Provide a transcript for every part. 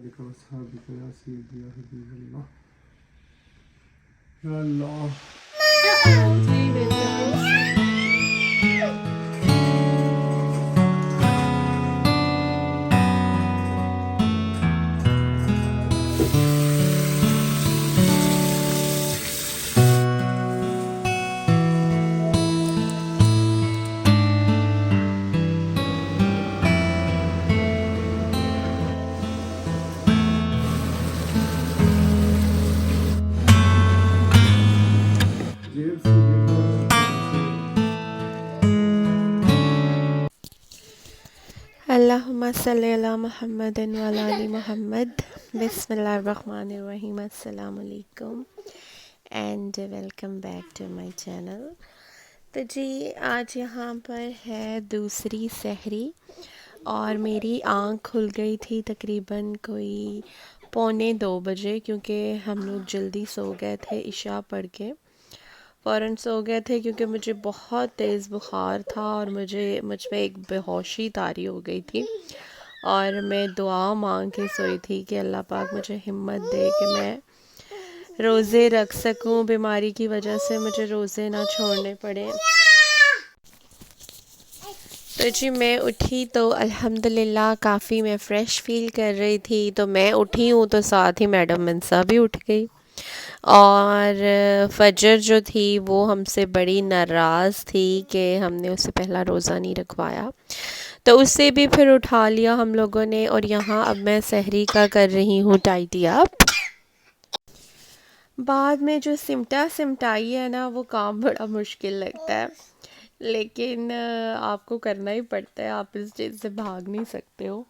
आलिक व अस्हाबिक या सय्यदी या हबीबल्लाह या अल्लाह। जेब से अल्लाहुम्मा सल्ली अला मुहम्मदिन व अला आलि मुहम्मद। बिस्मिल्लाहिर्रहमानिर्रहीम। अस्सलाम वालेकुम and welcome back to my channel. तो जी आज यहाँ पर है दूसरी सहरी और मेरी आँख खुल गई थी तकरीबन कोई 1:45 बजे, क्योंकि हम लोग जल्दी सो गए थे इशा पढ़ के फ़ौरन सो गए थे, क्योंकि मुझे बहुत तेज़ बुखार था और मुझ में एक बेहोशी तारी हो गई थी और मैं दुआ मांग के सोई थी कि अल्लाह पाक मुझे हिम्मत दे कि मैं रोज़े रख सकूं, बीमारी की वजह से मुझे रोज़े ना छोड़ने पड़े। तो जी मैं उठी तो अल्हम्दुलिल्लाह काफ़ी मैं फ़्रेश फ़ील कर रही थी। तो मैं उठी हूँ तो साथ ही मैडम मंसा भी उठ गई और फजर जो थी वो हमसे बड़ी नाराज़ थी कि हमने उससे पहला रोज़ा नहीं रखवाया, तो उससे भी फिर उठा लिया हम लोगों ने। और यहाँ अब मैं सहरी का कर रही हूँ टाइडी अप। बाद में जो सिमटा सिमटाई है ना, वो काम बड़ा मुश्किल लगता है, लेकिन आपको करना ही पड़ता है, आप इस चीज़ से भाग नहीं सकते हो।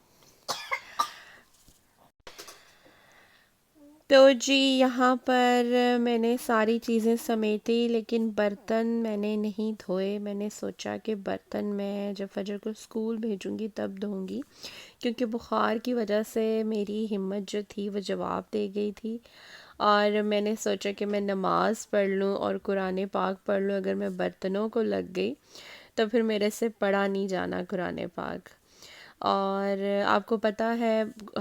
तो जी यहाँ पर मैंने सारी चीज़ें समेटी, लेकिन बर्तन मैंने नहीं धोए। मैंने सोचा कि बर्तन मैं जब फजर को स्कूल भेजूँगी तब धोऊँगी, क्योंकि बुखार की वजह से मेरी हिम्मत जो थी वो जवाब दे गई थी। और मैंने सोचा कि मैं नमाज़ पढ़ लूँ और कुरान पाक पढ़ लूँ। अगर मैं बर्तनों को लग गई तो फिर मेरे से पढ़ा नहीं जाना कुरान पाक। और आपको पता है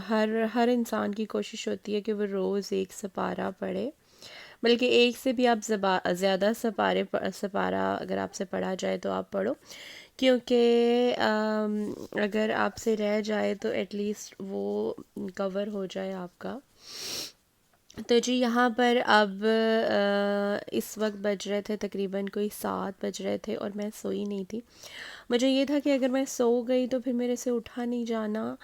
हर हर इंसान की कोशिश होती है कि वो रोज़ एक सपारा पढ़े, बल्कि एक से भी आप ज़्यादा सपारा अगर आपसे पढ़ा जाए तो आप पढ़ो, क्योंकि अगर आपसे रह जाए तो एटलीस्ट वो कवर हो जाए आपका। तो जी यहाँ पर अब इस वक्त बज रहे थे तकरीबन कोई 7 बज रहे थे और मैं सोई नहीं थी। मुझे ये था कि अगर मैं सो गई तो फिर मेरे से उठा नहीं जाना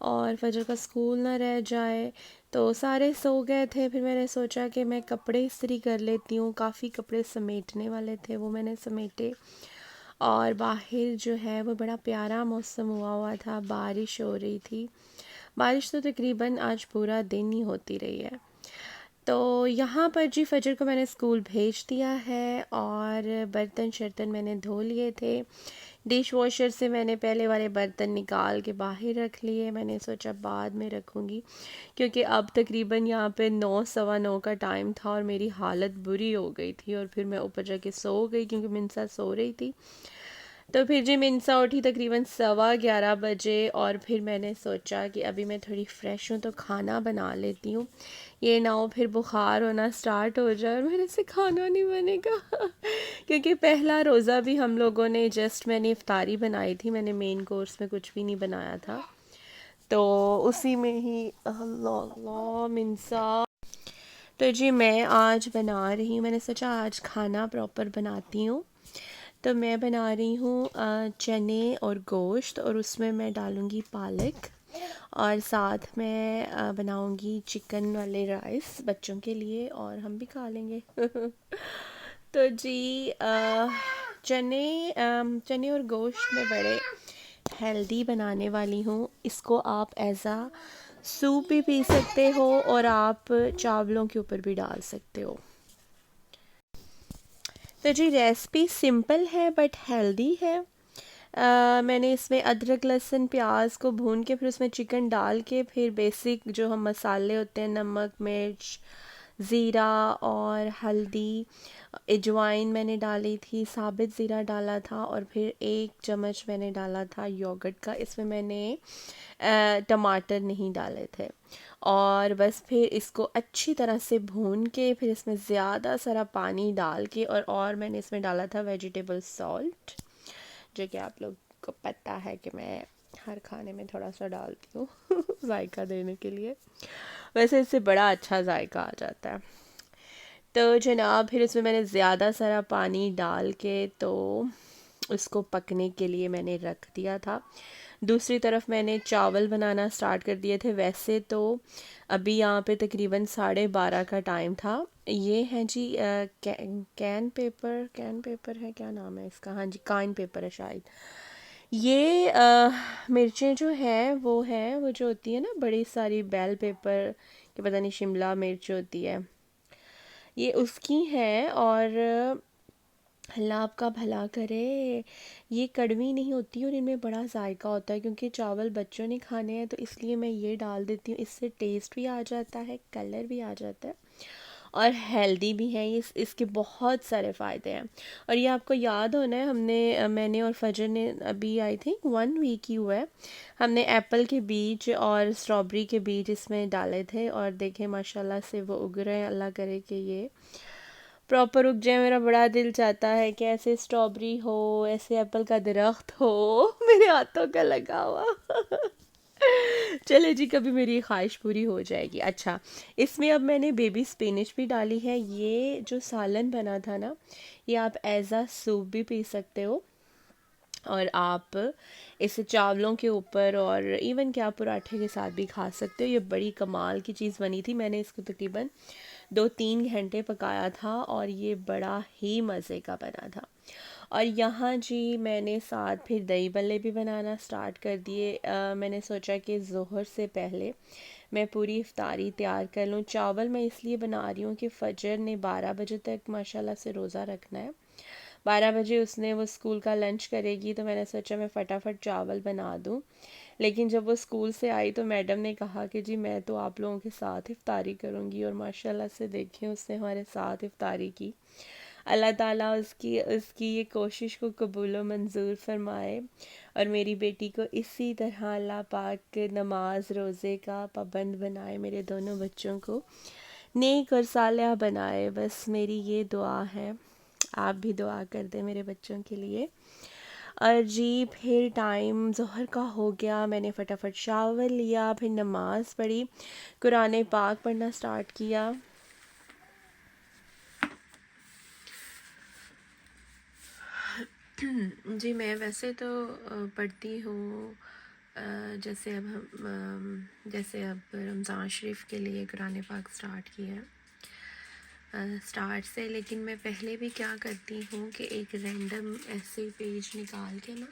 और फजर का स्कूल ना रह जाए। तो सारे सो गए थे, फिर मैंने सोचा कि मैं कपड़े इस्त्री कर लेती हूँ। काफ़ी कपड़े समेटने वाले थे, वो मैंने समेटे। और बाहर जो है वो बड़ा प्यारा मौसम हुआ हुआ था, बारिश हो रही थी। बारिश तो तकरीबन आज पूरा दिन ही होती रही है। तो यहाँ पर जी फजर को मैंने स्कूल भेज दिया है और बर्तन शर्तन मैंने धो लिए थे। डिश वॉशर से मैंने पहले वाले बर्तन निकाल के बाहर रख लिए। मैंने सोचा बाद में रखूँगी, क्योंकि अब तकरीबन यहाँ पे 9 सवा 9 का टाइम था और मेरी हालत बुरी हो गई थी और फिर मैं ऊपर जाके सो गई, क्योंकि मिनसा सो रही थी। तो फिर जी मिनसा उठी तकरीबन 11:15 बजे और फिर मैंने सोचा कि अभी मैं थोड़ी फ़्रेश हूँ तो खाना बना लेती हूँ, ये ना हो फिर बुखार होना स्टार्ट हो जाए और मेरे से खाना नहीं बनेगा। क्योंकि पहला रोज़ा भी हम लोगों ने मैंने इफ्तारी बनाई थी, मैंने मेन कोर्स में कुछ भी नहीं बनाया था, तो उसी में ही अल्लाह अल्लाह मिनसा। तो जी मैं आज बना रही हूँ, मैंने सोचा आज खाना प्रॉपर बनाती हूँ। तो मैं बना रही हूँ चने और गोश्त, और उसमें मैं डालूँगी पालक, और साथ में बनाऊँगी चिकन वाले राइस बच्चों के लिए और हम भी खा लेंगे। तो जी चने और गोश्त में बड़े हेल्दी बनाने वाली हूँ। इसको आप एज़ सूप भी पी सकते हो और आप चावलों के ऊपर भी डाल सकते हो। तो जी रेसिपी सिंपल है बट हेल्दी है। मैंने इसमें अदरक लहसुन प्याज को भून के फिर उसमें चिकन डाल के फिर बेसिक जो हम मसाले होते हैं, नमक मिर्च ज़ीरा और हल्दी, अजवाइन मैंने डाली थी, साबित ज़ीरा डाला था, और फिर 1 चम्मच मैंने डाला था योगर्ट का। इसमें मैंने टमाटर नहीं डाले थे। और बस फिर इसको अच्छी तरह से भून के फिर इसमें ज़्यादा सारा पानी डाल के, और मैंने इसमें डाला था वेजिटेबल सॉल्ट, जो कि आप लोग को पता है कि मैं हर खाने में थोड़ा सा डालती हूँ जायका देने के लिए। वैसे इससे बड़ा अच्छा जायका आ जाता है। तो जनाब फिर इसमें मैंने ज़्यादा सारा पानी डाल के तो उसको पकने के लिए मैंने रख दिया था। दूसरी तरफ मैंने चावल बनाना स्टार्ट कर दिए थे। वैसे तो अभी यहाँ पे तकरीबन 12:30 का टाइम था। ये है जी कैन पेपर है, क्या नाम है इसका, हाँ जी काइन पेपर है शायद। ये मिर्चें जो हैं वो जो होती है ना बड़ी सारी बेल पेपर कि पता नहीं शिमला मिर्च होती है, ये उसकी है। और अल्लाह आपका भला करे, ये कड़वी नहीं होती और इनमें बड़ा जायका होता है। क्योंकि चावल बच्चों ने खाने हैं तो इसलिए मैं ये डाल देती हूँ। इससे टेस्ट भी आ जाता है, कलर भी आ जाता है, और हेल्दी भी है। ये इसके बहुत सारे फ़ायदे हैं। और ये आपको याद होना है, मैंने और फजर ने अभी आई थिंक 1 वीक ही हुआ है, हमने एप्पल के बीज और स्ट्रॉबेरी के बीज इसमें डाले थे, और देखें माशाल्लाह से वो उग रहे हैं। अल्लाह करे कि ये प्रॉपर उग जाए। मेरा बड़ा दिल चाहता है कि ऐसे स्ट्रॉबेरी हो, ऐसे एप्पल का दरख्त हो मेरे हाथों का लगा हुआ चले जी, कभी मेरी ये ख्वाहिश पूरी हो जाएगी। अच्छा, इसमें अब मैंने बेबी स्पिनिच भी डाली है। ये जो सालन बना था ना, ये आप एज आ सूप भी पी सकते हो, और आप इसे चावलों के ऊपर और इवन कि आप पराठे के साथ भी खा सकते हो। ये बड़ी कमाल की चीज़ बनी थी। मैंने इसको तकरीबन 2-3 घंटे पकाया था, और ये बड़ा ही मज़े का बना था। और यहाँ जी मैंने साथ फिर दही बल्ले भी बनाना स्टार्ट कर दिए। मैंने सोचा कि ज़ोहर से पहले मैं पूरी इफ्तारी तैयार कर लूँ। चावल मैं इसलिए बना रही हूँ कि फ़जर ने 12 बजे तक माशाल्लाह से रोज़ा रखना है। 12 बजे उसने वो स्कूल का लंच करेगी, तो मैंने सोचा मैं फ़टाफ़ट चावल बना दूँ। लेकिन जब वो स्कूल से आई तो मैडम ने कहा कि जी मैं तो आप लोगों के साथ इफ्तारी करूँगी, और माशाल्लाह से देखें उसने हमारे साथ इफ्तारी की। अल्लाह ताला उसकी उसकी ये कोशिश को कबूल व मंजूर फरमाए, और मेरी बेटी को इसी तरह अल्लाह पाक नमाज रोज़े का पाबंद बनाए, मेरे दोनों बच्चों को नेक और सालिहा बनाए। बस मेरी ये दुआ है, आप भी दुआ कर दें मेरे बच्चों के लिए। और जी फिर टाइम ज़ोहर का हो गया, मैंने फटाफट शावर लिया, फिर नमाज़ पढ़ी, कुरान पाक पढ़ना स्टार्ट किया। जी मैं वैसे तो पढ़ती हूँ, जैसे जैसे अब रमज़ान शरीफ के लिए कुरान पाक स्टार्ट किया है स्टार्ट से। लेकिन मैं पहले भी क्या करती हूँ कि एक रैंडम ऐसे पेज निकाल के ना,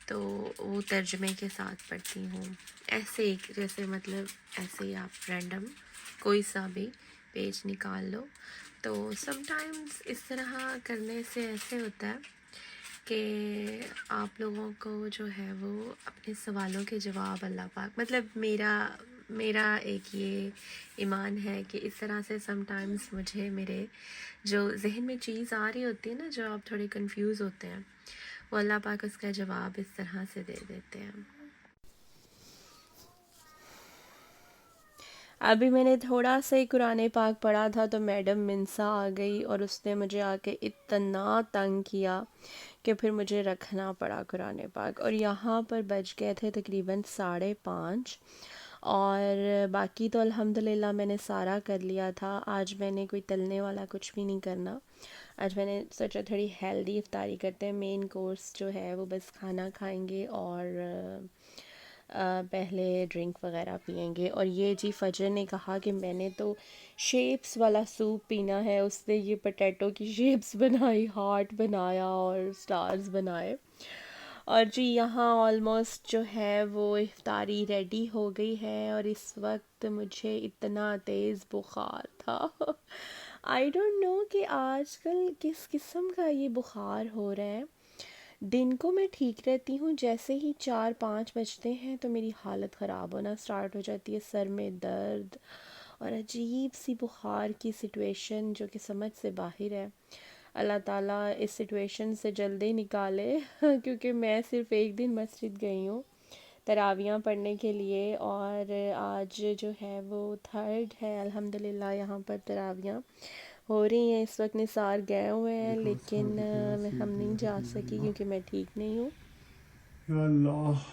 तो वो तर्जमे के साथ पढ़ती हूँ। ऐसे एक जैसे मतलब ऐसे ही आप रैंडम कोई सा भी पेज निकाल लो। तो समटाइम्स इस तरह करने से ऐसे होता है कि आप लोगों को जो है वो अपने सवालों के जवाब अल्लाह पाक, मतलब मेरा मेरा एक ये ईमान है कि इस तरह से समटाइम्स मुझे मेरे जो जहन में चीज़ आ रही होती है ना, जो आप थोड़े कंफ्यूज होते हैं, वो अल्लाह पाक उसका जवाब इस तरह से दे देते हैं। अभी मैंने थोड़ा सा ही कुरान पाक पढ़ा था तो मैडम मिनसा आ गई, और उसने मुझे आके इतना तंग किया कि फिर मुझे रखना पड़ा कुरान पाक। और यहाँ पर बज गए थे तकरीबन 5:30, और बाकी तो अल्हम्दुलिल्लाह मैंने सारा कर लिया था। आज मैंने कोई तलने वाला कुछ भी नहीं करना। आज मैंने सोचा थोड़ी हेल्दी इफ्तारी करते हैं। मेन कोर्स जो है वो बस खाना खाएंगे, और पहले ड्रिंक वगैरह पियेंगे। और ये जी फजर ने कहा कि मैंने तो शेप्स वाला सूप पीना है। उसने ये पोटैटो की शेप्स बनाई, हार्ट बनाया और स्टार्स बनाए। और जी यहाँ ऑलमोस्ट जो है वो इफ्तारी रेडी हो गई है, और इस वक्त मुझे इतना तेज़ बुखार था आई डोंट नो कि आजकल किस किस्म का ये बुखार हो रहा है। दिन को मैं ठीक रहती हूँ, जैसे ही 4-5 बजते हैं तो मेरी हालत ख़राब होना स्टार्ट हो जाती है, सर में दर्द और अजीब सी बुखार की सिचुएशन जो कि समझ से बाहर है। अल्लाह ताला इस सिचुएशन से जल्दी निकाले क्योंकि मैं सिर्फ़ एक दिन मस्जिद गई हूँ तरावियाँ पढ़ने के लिए, और आज जो है वो थर्ड है अल्हम्दुलिल्लाह। यहाँ पर तरावियाँ हो रही हैं इस वक्त। निसार गए हुए हैं लेकिन हम नहीं जा सकी क्योंकि मैं ठीक नहीं हूँ। या अल्लाह।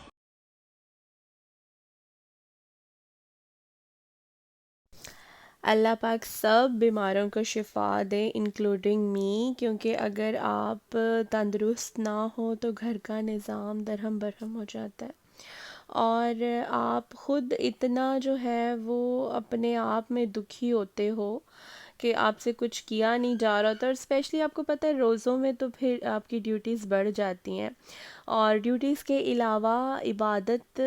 अल्लाह पाक सब बीमारों को शिफ़ा दे इंक्लूडिंग मी, क्योंकि अगर आप तंदुरुस्त ना हो तो घर का निज़ाम दरहम बरहम हो जाता है। और आप ख़ुद इतना जो है वो अपने आप में दुखी होते हो कि आपसे कुछ किया नहीं जा रहा होता। और स्पेशली आपको पता है रोज़ों में तो फिर आपकी ड्यूटीज़ बढ़ जाती हैं, और ड्यूटीज़ के अलावा इबादत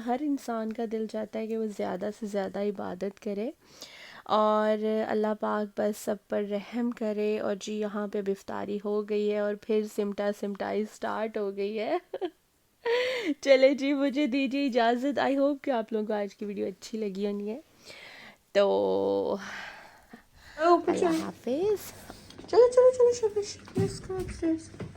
हर इंसान का दिल चाहता है कि वो ज़्यादा से ज़्यादा इबादत करे। और अल्लाह पाक बस सब पर रहम करे। और जी यहाँ पे इफ्तारी हो गई है और फिर सिमटा सिमटाई स्टार्ट हो गई है चले जी, मुझे दीजिए इजाज़त। आई होप कि आप लोगों को आज की वीडियो अच्छी लगी होनी है। तो ऊपर अल्लाह चलो हाफिज़। चलो चलो चलो, शाबाश, let's go upstairs.